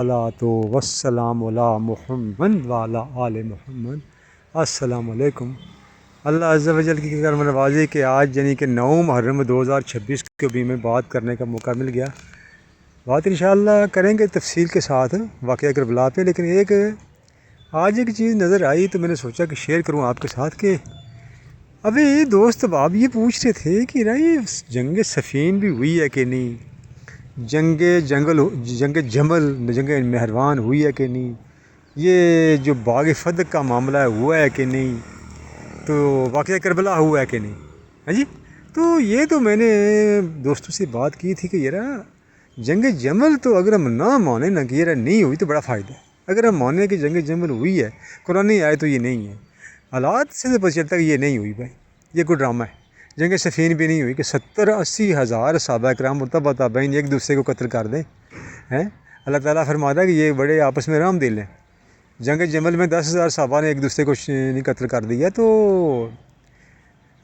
تو وسلام علی محمد وعلی آل محمد۔ السلام علیکم۔ اللہ عز و جل کی کرم نوازی کہ آج یعنی کہ 9 محرم 2026 کو بھی میں بات کرنے کا موقع مل گیا۔ بات انشاءاللہ کریں گے تفصیل کے ساتھ واقعہ کربلا پہ، لیکن آج ایک چیز نظر آئی تو میں نے سوچا کہ شیئر کروں آپ کے ساتھ کہ ابھی دوست اب یہ پوچھ رہے تھے کہ یہ جنگ صفین بھی ہوئی ہے کہ نہیں، جنگ جمل جنگ مہروان ہوئی ہے کہ نہیں، یہ جو باغ فتح کا معاملہ ہوا ہے کہ نہیں، تو واقعہ کربلا ہوا ہے کہ نہیں، ہاں جی۔ تو یہ تو میں نے دوستوں سے بات کی تھی کہ یار جنگ جمل تو اگر ہم نہ مانیں نا کہ یار نہیں ہوئی تو بڑا فائدہ ہے۔ اگر ہم مانیں کہ جنگ جمل ہوئی ہے، قرآن آئے تو یہ نہیں ہے، حالات سے پتہ چلتا کہ یہ نہیں ہوئی بھائی، یہ کوئی ڈرامہ ہے۔ جنگ صفین بھی نہیں ہوئی کہ 70-80 ہزار صحابہ کرام مرتبہ تابعین ایک دوسرے کو قتل کر دیں ہیں۔ اللہ تعالیٰ فرماتا ہے کہ یہ بڑے آپس میں رحم دل ہیں۔ جنگ جمل میں 10,000 صحابہ نے ایک دوسرے کو قتل کر دیا، تو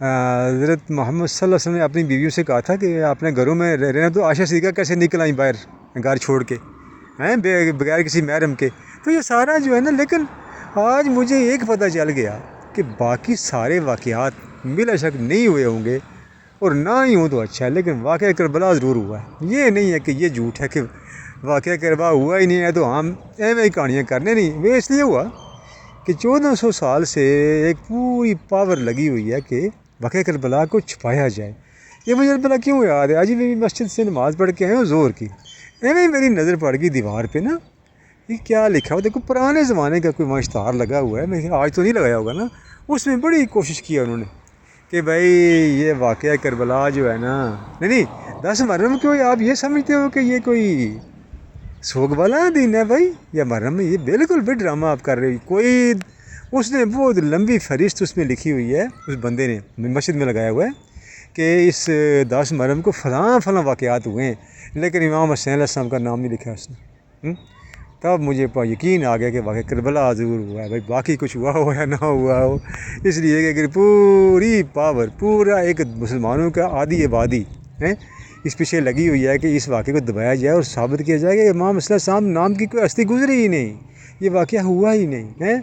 حضرت محمد صلی اللہ علیہ وسلم نے اپنی بیویوں سے کہا تھا کہ اپنے گھروں میں رہنا، تو عائشہ صدیقہ کیسے نکل آئیں باہر گھر چھوڑ کے ہیں بغیر کسی محرم کے۔ تو یہ سارا جو ہے نا، لیکن آج مجھے ایک پتہ چل گیا کہ باقی سارے واقعات بلا شک نہیں ہوئے ہوں گے، اور نہ ہی ہوں تو اچھا ہے، لیکن واقعہ کربلا ضرور ہوا ہے۔ یہ نہیں ہے کہ یہ جھوٹ ہے کہ واقعہ کربلا ہوا ہی نہیں ہے تو ہم ایویں کہانیاں کرنے نہیں۔ وہ اس لیے ہوا کہ 1400 سال سے ایک پوری پاور لگی ہوئی ہے کہ واقعہ کربلا کو چھپایا جائے۔ یہ مجھے کربلا کیوں یاد ہے؟ آج بھی مسجد سے نماز پڑھ کے آئے ہوں زور کی، ایویں میری نظر پڑ گئی دیوار پہ نا، یہ کیا لکھا ہوا دیکھو، پرانے زمانے کا کوئی اشتہار لگا ہوا ہے، میں آج تو نہیں لگایا ہوگا نا۔ اس میں بڑی کوشش کی انہوں نے کہ بھائی یہ واقعہ کربلا جو ہے نا، نہیں 10 محرم کیوں آپ یہ سمجھتے ہو کہ یہ کوئی سوگ والا دن ہے بھائی، یا محرم میں یہ بالکل بھی ڈرامہ آپ کر رہے ہو۔ کوئی اس نے بہت لمبی فہرست اس میں لکھی ہوئی ہے، اس بندے نے مسجد میں لگایا ہوا ہے کہ اس 10 محرم کو فلاں فلاں واقعات ہوئے ہیں، لیکن امام حسین علیہ السلام کا نام نہیں لکھا اس نے۔ تب مجھے یقین آ گیا کہ واقعہ کربلا ضرور ہوا ہے بھائی، باقی کچھ ہوا ہو یا نہ ہوا ہو۔ اس لیے کہ اگر پوری پاور، پورا ایک مسلمانوں کا آدھی آبادی اس پیچھے لگی ہوئی ہے کہ اس واقعے کو دبایا جائے اور ثابت کیا جائے کہ امام صلی اللہ علیہ وسلم نام کی کوئی ہستی گزری ہی نہیں، یہ واقعہ ہوا ہی نہیں ہے۔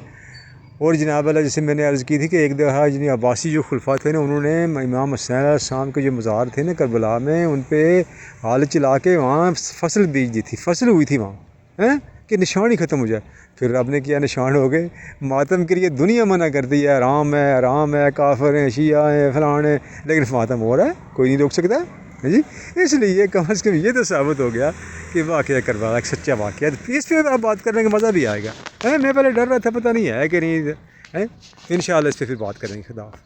اور جناب اللہ، جیسے میں نے عرض کی تھی کہ ایک دفعہ عباسی جو خلفاء تھے نا، انہوں نے امام حسین علیہ السلام کے جو مزار تھے نا کربلا میں، ان پہ ہال چلا کے وہاں فصل بیج دی تھی، فصل ہوئی تھی وہاں کہ نشان ہی ختم ہو جائے۔ پھر رب نے کیا، نشان ہو گئے۔ ماتم کے لیے دنیا منع کرتی ہے، حرام ہے، کافر ہیں، شیعہ ہیں، فلاں ہیں، لیکن ماتم ہو رہا ہے، کوئی نہیں روک سکتا جی۔ اس لیے کم از کم یہ تو ثابت ہو گیا کہ واقعہ کربلا ایک سچا واقعہ ہے۔ اس پہ آپ بات کرنے کا مزہ بھی آئے گا۔ میں پہلے ڈر رہا تھا، پتہ نہیں ہے کہ نہیں ہے، انشاءاللہ اس پہ پھر بات کریں گے۔ خدا حافظ۔